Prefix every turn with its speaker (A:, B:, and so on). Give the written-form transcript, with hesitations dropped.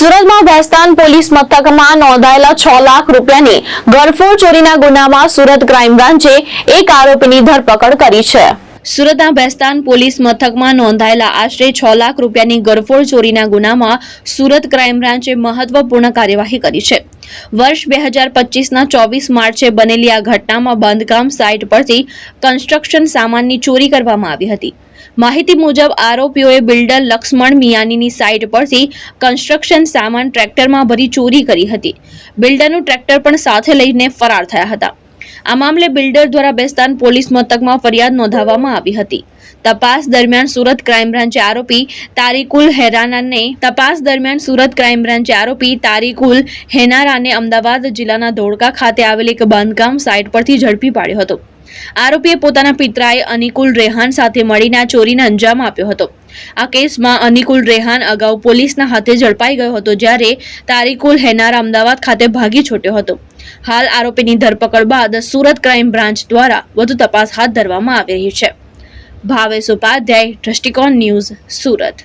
A: સુરતમાં ભેસ્તાન પોલીસ મથકમાં નોંધાયેલા 6 લાખ રૂપિયાની ગરફોડ ચોરીના ગુનામાં સુરત ક્રાઇમ બ્રાન્ચે એક આરોપીની ધરપકડ કરી છે। સુરતના ભેસ્તાન પોલીસ મથકમાં નોંધાયેલા આશરે 6 લાખ રૂપિયાની ગરફોડ ચોરીના ગુનામાં સુરત ક્રાઇમ બ્રાન્ચે મહત્વપૂર્ણ કાર્યવાહી કરી છે। વર્ષ 2025ના 24 માર્ચે બનેલી આ ઘટનામાં બાંધકામ સાઇટ પરથી કન્સ્ટ્રક્શન સામાનની ચોરી કરવામાં આવી હતી। માહિતી મુજબ આરોપીઓએ બિલ્ડર લક્ષ્મણ મિયાનીની સાઇટ પરથી કન્સ્ટ્રક્શન સામાન ટ્રેક્ટરમાં ભરી ચોરી કરી હતી। બિલ્ડરનું ટ્રેક્ટર પણ સાથે લઈને ફરાર થયા હતા। આ મામલે બિલ્ડર દ્વારા ભેસ્તાન પોલીસ મથકમાં ફરિયાદ નોંધાવવામાં આવી હતી। તપાસ દરમિયાન સુરત ક્રાઇમ બ્રાન્ચે આરોપી તારીકુલ હેનારાને અમદાવાદ જિલ્લાના ધોળકા ખાતે આવેલ એક બાંધકામ સાઇટ પરથી ઝડપી પાડ્યો હતો। આરોપીએ પોતાના પિતરાએ અનિકુલ રેહાન સાથે મળીને આ ચોરીને અંજામ આપ્યો હતો। આ કેસમાં અનિકુલ રેહાન અગાઉ પોલીસના હાથે ઝડપાઈ ગયો હતો, જ્યારે તારીકુલ હેનારા અમદાવાદ ખાતે ભાગી છૂટ્યો હતો। હાલ આરોપીની ધરપકડ બાદ સુરત ક્રાઇમ બ્રાન્ચ દ્વારા વધુ તપાસ હાથ ધરવામાં આવી રહી છે। ભાવેશ ઉપાધ્યાય, દ્રષ્ટિકોણ ન્યૂઝ, સુરત।